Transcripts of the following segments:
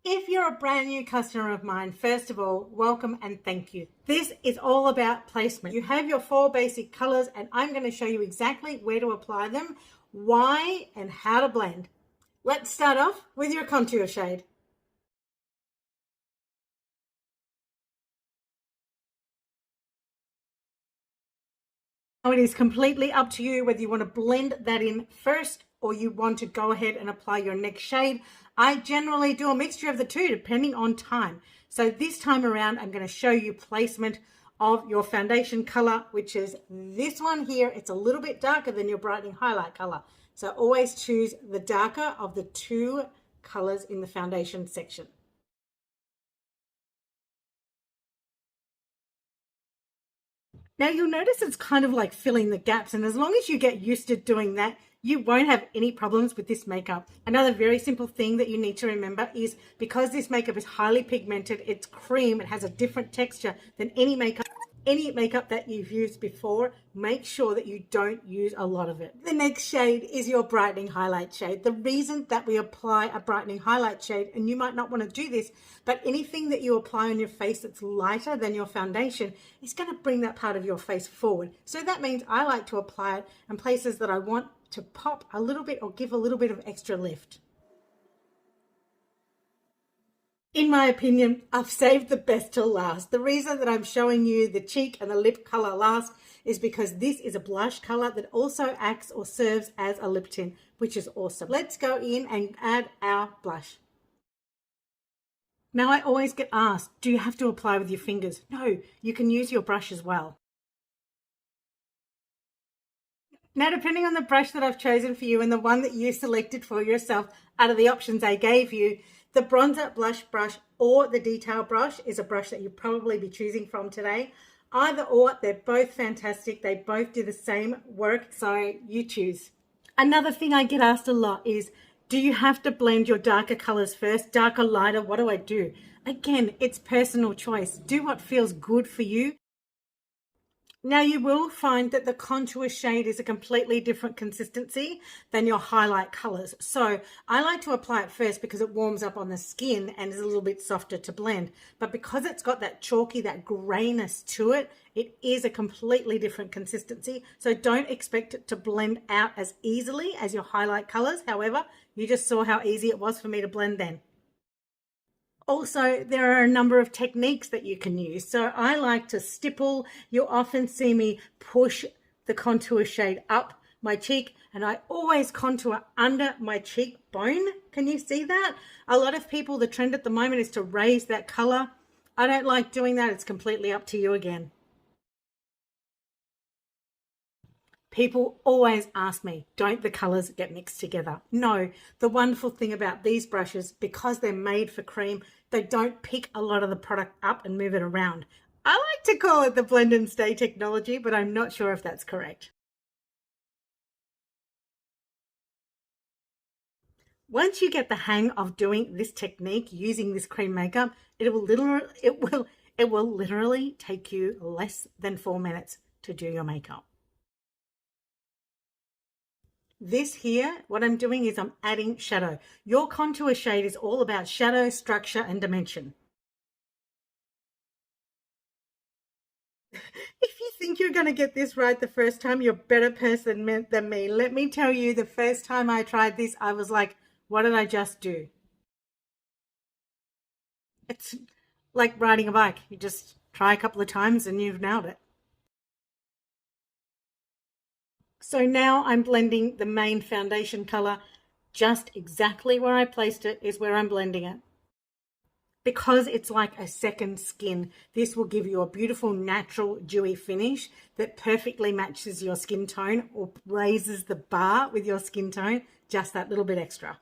If you're a brand new customer of mine, first of all, welcome and thank you. This is all about placement. You have your 4 basic colors and I'm going to show you exactly where to apply them, why, and how to blend. Let's start off with your contour shade. Now it is completely up to you whether you want to blend that in first or you want to go ahead and apply your next shade. I generally do a mixture of the two depending on time. So this time around, I'm going to show you placement of your foundation color, which is this one here. It's a little bit darker than your brightening highlight color. So always choose the darker of the 2 colors in the foundation section. Now you'll notice it's kind of like filling the gaps, and as long as you get used to doing that, you won't have any problems with this makeup. Another very simple thing that you need to remember is because this makeup is highly pigmented, it's cream, it has a different texture than any makeup that you've used before. Make sure that you don't use a lot of it. The next shade is your brightening highlight shade. The reason that we apply a brightening highlight shade, and you might not want to do this, but anything that you apply on your face that's lighter than your foundation is going to bring that part of your face forward. So that means I like to apply it in places that I want to pop a little bit or give a little bit of extra lift. In my opinion, I've saved the best till last. The reason that I'm showing you the cheek and the lip color last is because this is a blush color that also acts or serves as a lip tint, which is awesome. Let's go in and add our blush. Now I always get asked, do you have to apply with your fingers? No, you can use your brush as well. Now, depending on the brush that I've chosen for you and the one that you selected for yourself out of the options I gave you, the bronzer blush brush or the detail brush is a brush that you'll probably be choosing from today. Either or, they're both fantastic. They both do the same work, so you choose. Another thing I get asked a lot is, do you have to blend your darker colors first? Darker, lighter, what do I do? Again, it's personal choice. Do what feels good for you. Now you will find that the contour shade is a completely different consistency than your highlight colors. So I like to apply it first because it warms up on the skin and is a little bit softer to blend. But because it's got that chalky, that grayness to it, it is a completely different consistency. So don't expect it to blend out as easily as your highlight colors. However, you just saw how easy it was for me to blend then. Also, there are a number of techniques that you can use. So I like to stipple. You'll often see me push the contour shade up my cheek, and I always contour under my cheekbone. Can you see that? A lot of people, the trend at the moment is to raise that color. I don't like doing that. It's completely up to you again. People always ask me, don't the colors get mixed together? No, the wonderful thing about these brushes, because they're made for cream, they don't pick a lot of the product up and move it around. I like to call it the blend and stay technology, but I'm not sure if that's correct. Once you get the hang of doing this technique using this cream makeup, it will literally take you less than 4 minutes to do your makeup. This here, what I'm doing is I'm adding shadow. Your contour shade is all about shadow, structure, and dimension. If you think you're going to get this right the first time, you're a better person than me. Let me tell you, the first time I tried this, I was like, what did I just do? It's like riding a bike. You just try a couple of times and you've nailed it. So now I'm blending the main foundation color. Just exactly where I placed it is where I'm blending it. Because it's like a second skin, this will give you a beautiful natural dewy finish that perfectly matches your skin tone or raises the bar with your skin tone just that little bit extra.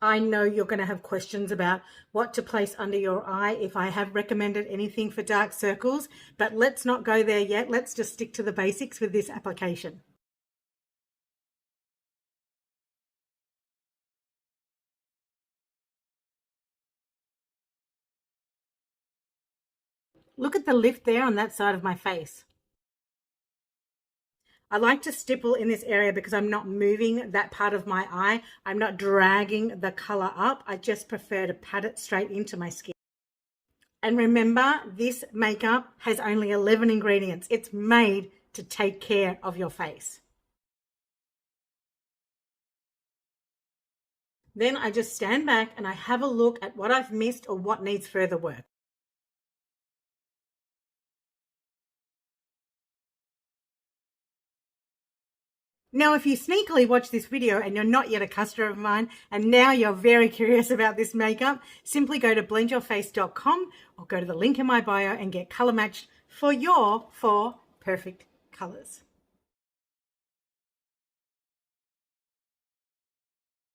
I know you're going to have questions about what to place under your eye, if I have recommended anything for dark circles, but let's not go there yet. Let's just stick to the basics with this application. Look at the lift there on that side of my face. I like to stipple in this area because I'm not moving that part of my eye. I'm not dragging the color up. I just prefer to pat it straight into my skin. And remember, this makeup has only 11 ingredients. It's made to take care of your face. Then I just stand back and I have a look at what I've missed or what needs further work. Now, if you sneakily watch this video and you're not yet a customer of mine, and now you're very curious about this makeup, simply go to blendyourface.com or go to the link in my bio and get color matched for your 4 perfect colors.